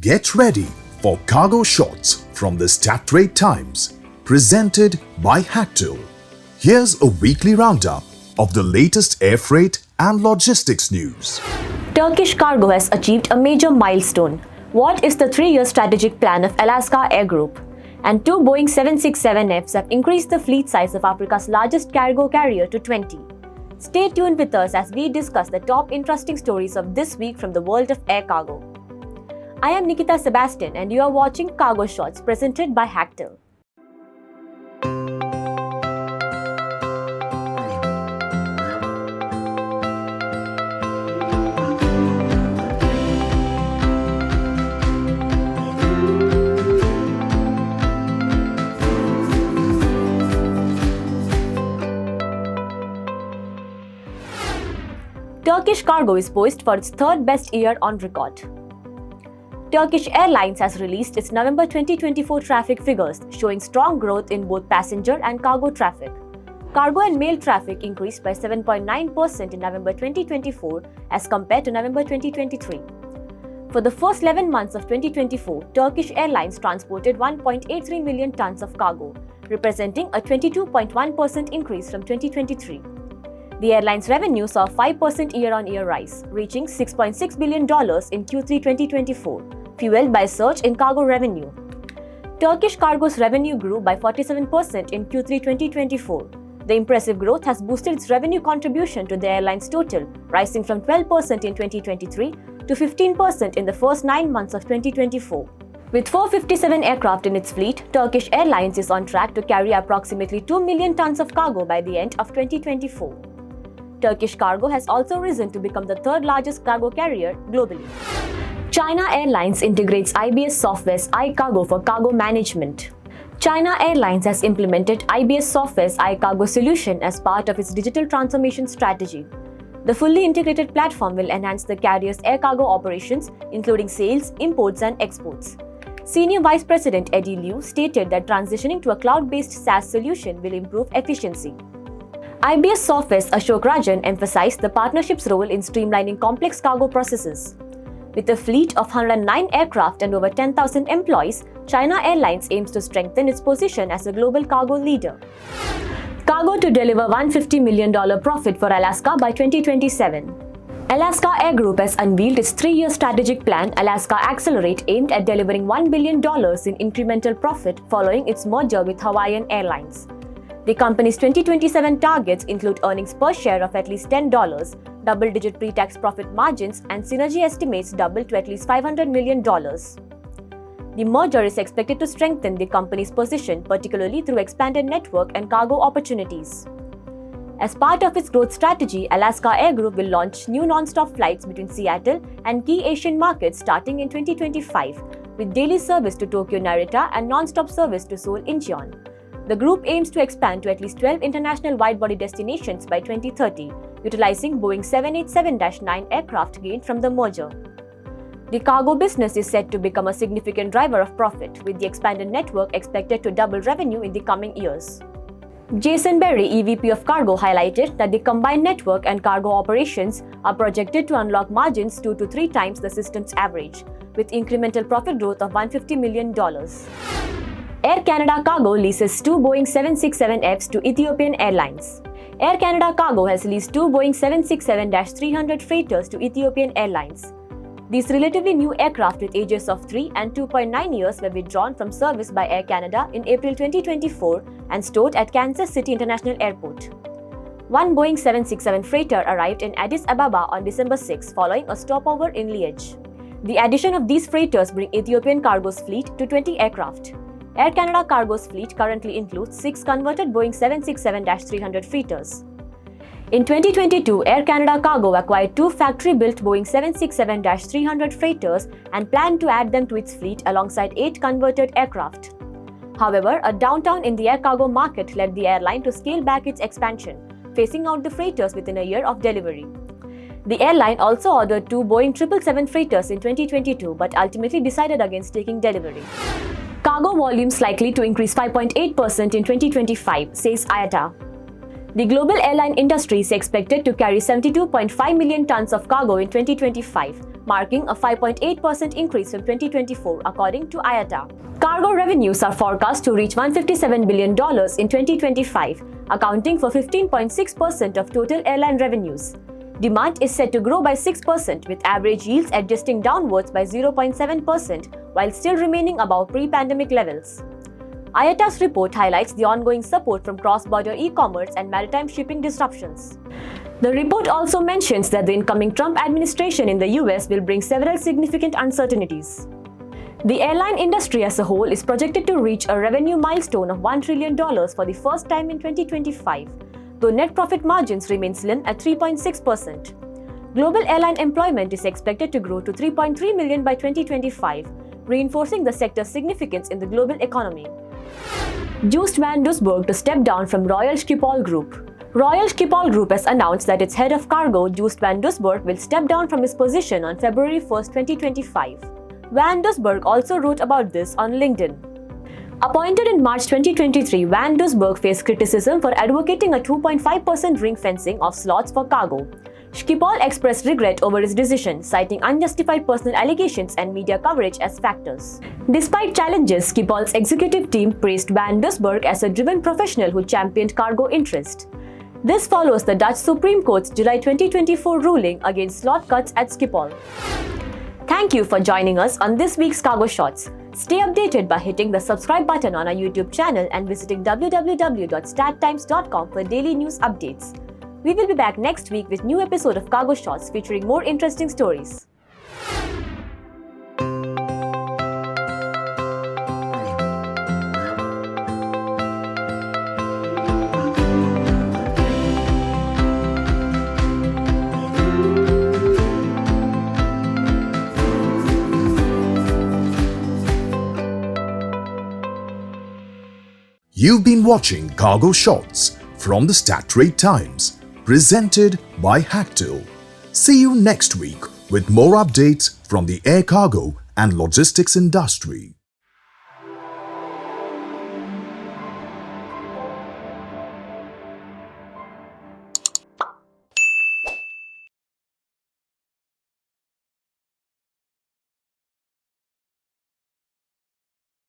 Get ready for cargo shots from the Strat Times, presented by HACTL. Here's a weekly roundup of the latest air freight and logistics news. Turkish Cargo has achieved a major milestone. What is the 3-year strategic plan of Alaska Air Group? And 2 Boeing 767Fs have increased the fleet size of Africa's largest cargo carrier to 20. Stay tuned with us as we discuss the top interesting stories of this week from the world of air cargo. I am Nikita Sebastian and you are watching Cargo Shots presented by HACTL. Turkish Cargo is poised for its third best year on record. Turkish Airlines has released its November 2024 traffic figures, showing strong growth in both passenger and cargo traffic. Cargo and mail traffic increased by 7.9% in November 2024 as compared to November 2023. For the first 11 months of 2024, Turkish Airlines transported 1.83 million tons of cargo, representing a 22.1% increase from 2023. The airline's revenue saw a 5% year-on-year rise, reaching $6.6 billion in Q3 2024, fueled by a surge in cargo revenue. Turkish Cargo's revenue grew by 47% in Q3 2024. The impressive growth has boosted its revenue contribution to the airline's total, rising from 12% in 2023 to 15% in the first 9 months of 2024. With 457 aircraft in its fleet, Turkish Airlines is on track to carry approximately 2 million tons of cargo by the end of 2024. Turkish Cargo has also risen to become the third largest cargo carrier globally. China Airlines integrates IBS Software's iCargo for cargo management. China Airlines has implemented IBS Software's iCargo solution as part of its digital transformation strategy. The fully integrated platform will enhance the carrier's air cargo operations, including sales, imports, and exports. Senior Vice President Eddie Liu stated that transitioning to a cloud-based SaaS solution will improve efficiency. IBS Software's Ashok Rajan emphasized the partnership's role in streamlining complex cargo processes. With a fleet of 109 aircraft and over 10,000 employees, China Airlines aims to strengthen its position as a global cargo leader. Cargo to deliver $150 million profit for Alaska by 2027. Alaska Air Group has unveiled its 3-year strategic plan, Alaska Accelerate, aimed at delivering $1 billion in incremental profit following its merger with Hawaiian Airlines. The company's 2027 targets include earnings per share of at least $10, double-digit pre-tax profit margins, and synergy estimates double to at least $500 million. The merger is expected to strengthen the company's position, particularly through expanded network and cargo opportunities. As part of its growth strategy, Alaska Air Group will launch new non-stop flights between Seattle and key Asian markets starting in 2025, with daily service to Tokyo Narita and non-stop service to Seoul Incheon. The group aims to expand to at least 12 international wide-body destinations by 2030, utilizing Boeing 787-9 aircraft gained from the merger. The cargo business is set to become a significant driver of profit, with the expanded network expected to double revenue in the coming years. Jason Berry, EVP of Cargo, highlighted that the combined network and cargo operations are projected to unlock margins 2 to 3 times the system's average, with incremental profit growth of $150 million. Air Canada Cargo leases 2 Boeing 767Fs to Ethiopian Airlines. Air Canada Cargo has leased 2 Boeing 767-300 freighters to Ethiopian Airlines. These relatively new aircraft with ages of 3 and 2.9 years were withdrawn from service by Air Canada in April 2024 and stored at Kansas City International Airport. One Boeing 767 freighter arrived in Addis Ababa on December 6 following a stopover in Liège. The addition of these freighters brings Ethiopian Cargo's fleet to 20 aircraft. Air Canada Cargo's fleet currently includes 6 converted Boeing 767-300 freighters. In 2022, Air Canada Cargo acquired 2 factory-built Boeing 767-300 freighters and planned to add them to its fleet alongside 8 converted aircraft. However, a downturn in the air cargo market led the airline to scale back its expansion, phasing out the freighters within a year of delivery. The airline also ordered 2 Boeing 777 freighters in 2022 but ultimately decided against taking delivery. Cargo volumes likely to increase 5.8% in 2025, says IATA. The global airline industry is expected to carry 72.5 million tons of cargo in 2025, marking a 5.8% increase from 2024 according to IATA. Cargo revenues are forecast to reach $157 billion in 2025, accounting for 15.6% of total airline revenues. Demand is set to grow by 6%, with average yields adjusting downwards by 0.7% while still remaining above pre-pandemic levels. IATA's report highlights the ongoing support from cross-border e-commerce and maritime shipping disruptions. The report also mentions that the incoming Trump administration in the US will bring several significant uncertainties. The airline industry as a whole is projected to reach a revenue milestone of $1 trillion for the first time in 2025, though net profit margins remain slim at 3.6%. Global airline employment is expected to grow to 3.3 million by 2025, reinforcing the sector's significance in the global economy. Joost van Doesburg to step down from Royal Schiphol Group. Royal Schiphol Group has announced that its head of cargo, Joost van Doesburg, will step down from his position on February 1, 2025. Van Doesburg also wrote about this on LinkedIn. Appointed in March 2023, Van Doesburg faced criticism for advocating a 2.5% ring fencing of slots for cargo. Schiphol expressed regret over his decision, citing unjustified personal allegations and media coverage as factors. Despite challenges, Schiphol's executive team praised Van Doesburg as a driven professional who championed cargo interest. This follows the Dutch Supreme Court's July 2024 ruling against slot cuts at Schiphol. Thank you for joining us on this week's Cargo Shots. Stay updated by hitting the subscribe button on our YouTube channel and visiting www.stattimes.com for daily news updates. We will be back next week with new episode of Cargo Shots featuring more interesting stories. You've been watching Cargo Shots from the Strait Times, presented by HACTL. See you next week with more updates from the air cargo and logistics industry.